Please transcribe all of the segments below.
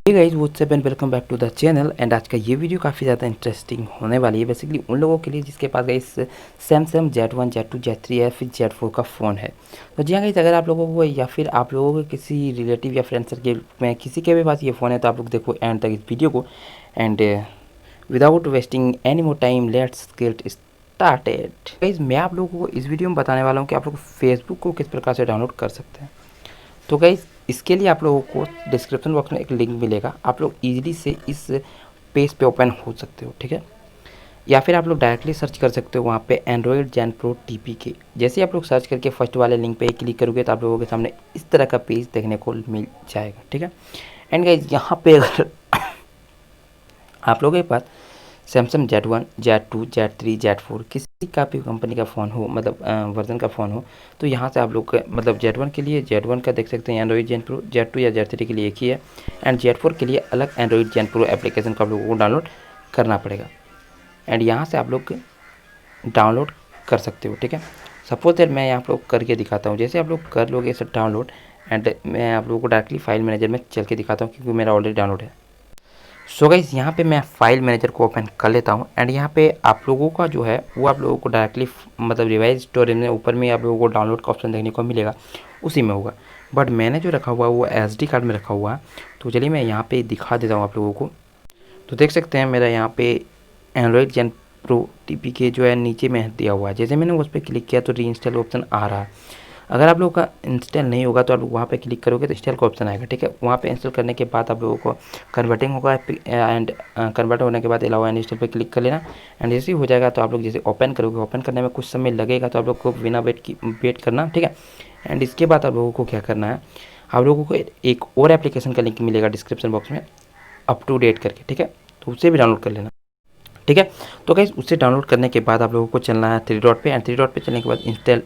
Hey guys what's up and welcome back to the channel. And आज का ये video काफ़ी ज़्यादा इंटरेस्टिंग होने वाली है। बेसिकली उन लोगों के लिए जिसके पास guys Samsung Z1 Z2 Z3 या फिर Z4 का फ़ोन है। तो जी हाँ गाइस, अगर आप लोगों को या फिर आप लोगों के किसी रिलेटिव या फ्रेंड सर्कल में किसी के भी पास ये फ़ोन है तो आप लोग देखो एंड तक इस वीडियो को। And without wasting any more time let's get started. Guys मैं आप लोगों को इस वीडियो में बताने वाला हूँ कि आप लोग फेसबुक को किस प्रकार से डाउनलोड कर सकते हैं। तो गाइस इसके लिए आप लोगों को डिस्क्रिप्शन बॉक्स में एक लिंक मिलेगा, आप लोग इजीली से इस पेज पे ओपन हो सकते हो, ठीक है। या फिर आप लोग डायरेक्टली सर्च कर सकते हो वहाँ पे एंड्रॉयडजेन प्रो टीपी के। जैसे आप लोग सर्च करके फर्स्ट वाले लिंक पे क्लिक करोगे तो आप लोगों के सामने इस तरह का पेज देखने को मिल जाएगा, ठीक है। एंड गाइस यहाँ पे अगर आप लोगों के पास Samsung Z1 Z2 Z3 Z4 किसी का भी कंपनी का फ़ोन हो, मतलब वर्जन का फ़ोन हो, तो यहाँ से आप लोग मतलब Z1 के लिए Z1 का देख सकते हैं एंड्रॉयडजेन प्रो, Z2 या Z3 के लिए एक ही है, एंड Z4 के लिए अलग एंड्रॉयडजेन प्रो एप्लीकेशन को आप लोगों को डाउनलोड करना पड़ेगा। एंड यहाँ से आप लोग डाउनलोड कर सकते हो, ठीक है। सपोज दैट मैं यहाँ आप लोग करके दिखाता हूँ। जैसे आप लोग कर लोगे इसे डाउनलोड, एंड मैं आप लोगों को डायरेक्टली फाइल मैनेजर में चल के दिखाता हूँ क्योंकि मेरा ऑलरेडी डाउनलोड है। सो गाइस यहाँ पे मैं फाइल मैनेजर को ओपन कर लेता हूँ। एंड यहाँ पे आप लोगों का जो है वो आप लोगों को डायरेक्टली मतलब डिवाइस स्टोरेज में ऊपर में आप लोगों को डाउनलोड का ऑप्शन देखने को मिलेगा, उसी में होगा। बट मैंने जो रखा हुआ है वो SD कार्ड में रखा हुआ है। तो चलिए मैं यहाँ पे दिखा देता हूँ आप लोगों को। तो देख सकते हैं मेरा यहाँ पे एंड्रॉयडजेन प्रो टीपी के जो है नीचे में दिया हुआ है। जैसे मैंने उस पर क्लिक किया तो री इंस्टॉल ऑप्शन आ रहा है। अगर आप लोगों का इंस्टॉल नहीं होगा तो आप लोग वहाँ पे क्लिक करोगे तो इंस्टॉल का ऑप्शन आएगा, ठीक है। वहाँ पे इंस्टॉल करने के बाद आप लोगों को कन्वर्टिंग होगा एंड कन्वर्ट होने के बाद अलाउ एंड इंस्टॉल पे क्लिक कर लेना। एंड जैसे ही हो जाएगा तो आप लोग जैसे ओपन करोगे, ओपन करने में कुछ समय लगेगा तो आप लोग को बिना वेट करना, ठीक है। एंड इसके बाद आप लोगों को क्या करना है, आप लोगों को एक और एप्लीकेशन का लिंक मिलेगा डिस्क्रिप्शन बॉक्स में अपटूडेट करके, ठीक है। तो उसे भी डाउनलोड कर लेना, ठीक है। तो गाइस उसे डाउनलोड करने के बाद आप लोगों को चलना है 3 डॉट पे, एंड 3 डॉट पे चलने के बाद इंस्टॉल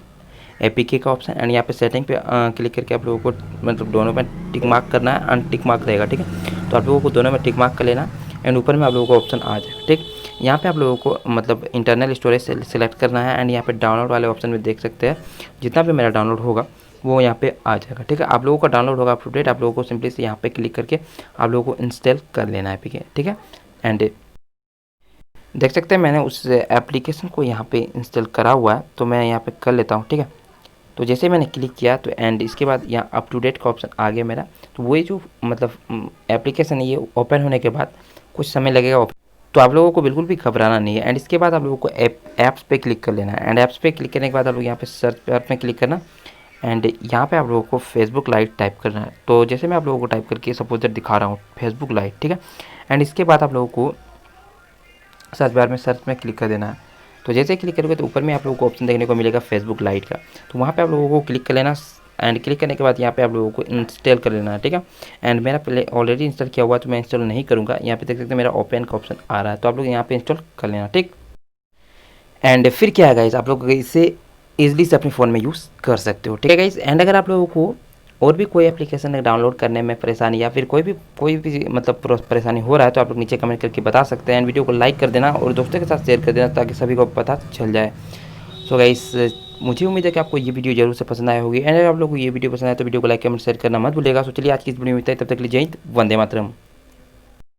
APK का ऑप्शन, एंड यहाँ पे सेटिंग पे क्लिक करके आप लोगों को मतलब दोनों में टिक मार्क करना है, अनटिक मार्क रहेगा, ठीक है। तो आप लोगों को दोनों में टिक मार्क कर लेना, एंड ऊपर में आप लोगों को ऑप्शन आ जाएगा, ठीक। यहाँ पे आप लोगों को मतलब इंटरनल स्टोरेज सेलेक्ट करना है, एंड यहाँ पे डाउनलोड वाले ऑप्शन में देख सकते हैं जितना भी मेरा डाउनलोड होगा वो यहाँ पे आ जाएगा, ठीक है। आप लोगों का डाउनलोड होगा अप टू डेट, आप लोगों को सिंपली से यहाँ पे क्लिक करके आप लोगों को इंस्टॉल कर लेना है, ठीक है। एंड देख सकते हैं मैंने उस एप्लीकेशन को यहाँ पे इंस्टॉल करा हुआ है, तो मैं यहाँ पे कर लेता हूँ, ठीक है। तो जैसे मैंने क्लिक किया तो एंड इसके बाद यहाँ अप टू डेट का ऑप्शन आ गया मेरा। तो वही जो मतलब एप्लीकेशन है ये ओपन होने के बाद कुछ समय लगेगा। तो आप लोगों को बिल्कुल भी घबराना नहीं है। एंड इसके बाद आप लोगों को ऐप्स पे क्लिक कर लेना है, एंड ऐप्स पे क्लिक करने के बाद आप लोग यहाँ पे सर्च पे में क्लिक करना, एंड यहाँ पे आप लोगों को फेसबुक लाइट टाइप करना है। तो जैसे मैं आप लोगों को टाइप करके सपोज दिखा रहा हूँ फेसबुक लाइट, ठीक है। एंड इसके बाद आप लोगों को सर्च बार में सर्च में क्लिक कर देना है। तो जैसे क्लिक करोगे तो ऊपर में आप लोगों को ऑप्शन देखने को मिलेगा फेसबुक लाइट का। तो वहाँ पे आप लोगों को क्लिक कर लेना, एंड क्लिक करने के बाद यहाँ पे आप लोगों को इंस्टॉल कर लेना है, ठीक है। एंड मेरा पहले ऑलरेडी इंस्टॉल किया हुआ है तो मैं इंस्टॉल नहीं करूँगा। यहाँ पे देख सकते हैं मेरा ओपन का ऑप्शन आ रहा है, तो आप लोग यहाँ पे इंस्टॉल कर लेना, ठीक। एंड फिर क्या है गाइस, आप लोग इसे ईजिली से अपने फ़ोन में यूज़ कर सकते हो, ठीक है गाइस। एंड अगर आप लोगों को और भी कोई एप्लीकेशन डाउनलोड करने में परेशानी या फिर कोई भी मतलब परेशानी हो रहा है तो आप लोग नीचे कमेंट करके बता सकते हैं। एंड वीडियो को लाइक कर देना और दोस्तों के साथ शेयर कर देना ताकि सभी को पता चल जाए। सो गाइस मुझे उम्मीद है कि आपको ये वीडियो जरूर से पसंद आया होगी। एंड अगर आप लोगों को ये वीडियो पसंद आए तो वीडियो को लाइक कमेंट शेयर करना मत भूलिएगा। सो चलिए आज की इस वीडियो में इतना ही, तब तक के लिए जय हिंद, वंदे मातरम।